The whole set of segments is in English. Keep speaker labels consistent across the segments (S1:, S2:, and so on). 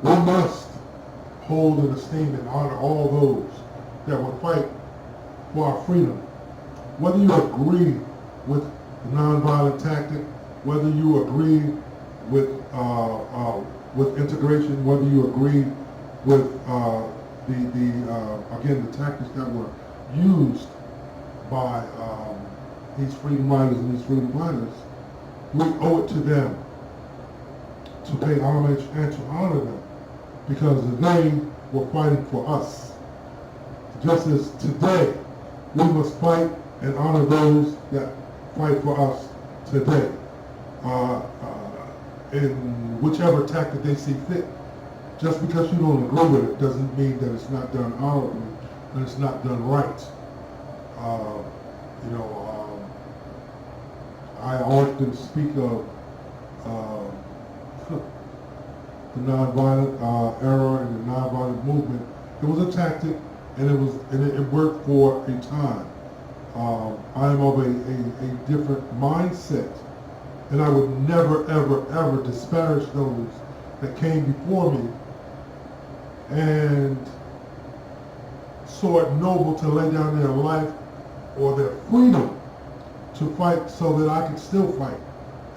S1: We must hold in esteem and honor all those that will fight for our freedom. Whether you agree with the nonviolent tactic, whether you agree with integration, whether you agree with again the tactics that were used by these freedom riders and these freedom fighters, we owe it to them to pay homage and to honor them, because they were fighting for us. Just as today, we must fight and honor those that fight for us today, in whichever tactic they see fit. Just because you don't agree with it doesn't mean that it's not done honorably and it's not done right. I often speak of the nonviolent era and the nonviolent movement. It was a tactic, and it worked for a time. I am of a different mindset, and I would never, ever, ever disparage those that came before me and saw it noble to lay down their life or their freedom to fight so that I could still fight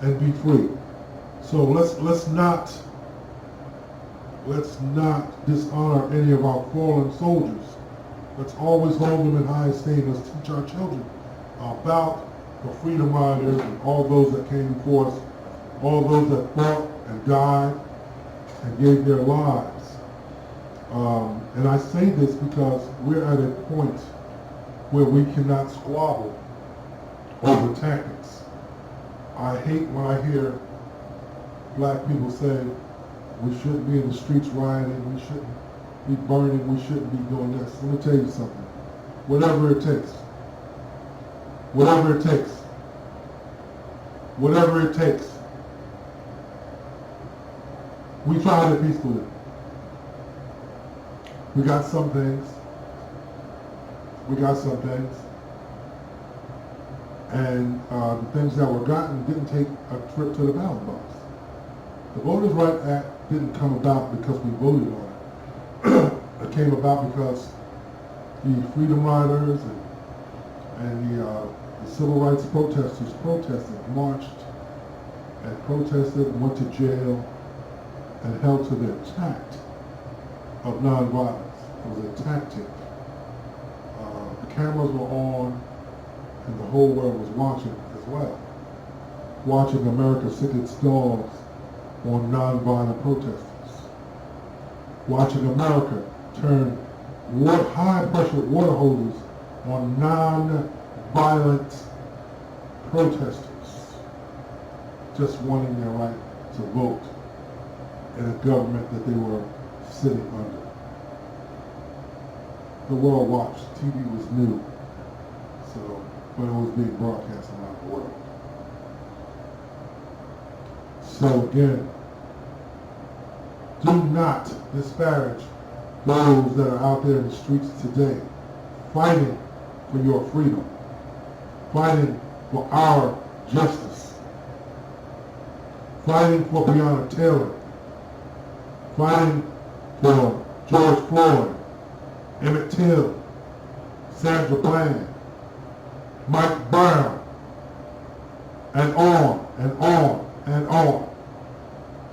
S1: and be free. So let's not dishonor any of our fallen soldiers. Let's always hold them in high esteem. Let's teach our children about the freedom riders and all those that came before us, all those that fought and died and gave their lives. And I say this because we're at a point where we cannot squabble over tactics. I hate when I hear black people say we shouldn't be in the streets rioting, we shouldn't be burning, we shouldn't be doing this. Let me tell you something. Whatever it takes. Whatever it takes. Whatever it takes. We tried it peacefully. We got some things. And the things that were gotten didn't take a trip to the ballot box. The Voters' Right Act didn't come about because we voted on it. It came about because the freedom riders and the civil rights protesters protested, marched, and protested, went to jail, and held to their tact of nonviolence. It was a tactic. The cameras were on, and the whole world was watching as well. Watching America sick its dogs on nonviolent protesters. Watching America turn high-pressure water hoses on non-violent protesters just wanting their right to vote in a government that they were sitting under. The world watched. TV was new, but it was being broadcast around the world. So again, do not disparage those that are out there in the streets today fighting for your freedom, fighting for our justice, fighting for Breonna Taylor, fighting for George Floyd, Emmett Till, Sandra Bland, Mike Brown, and on and on and on.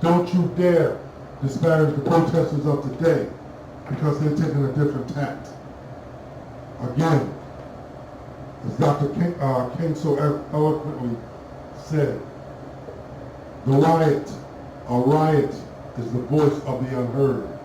S1: Don't you dare disparage the protesters of today because they're taking a different tact. Again, as Dr. King so eloquently said, a riot is the voice of the unheard.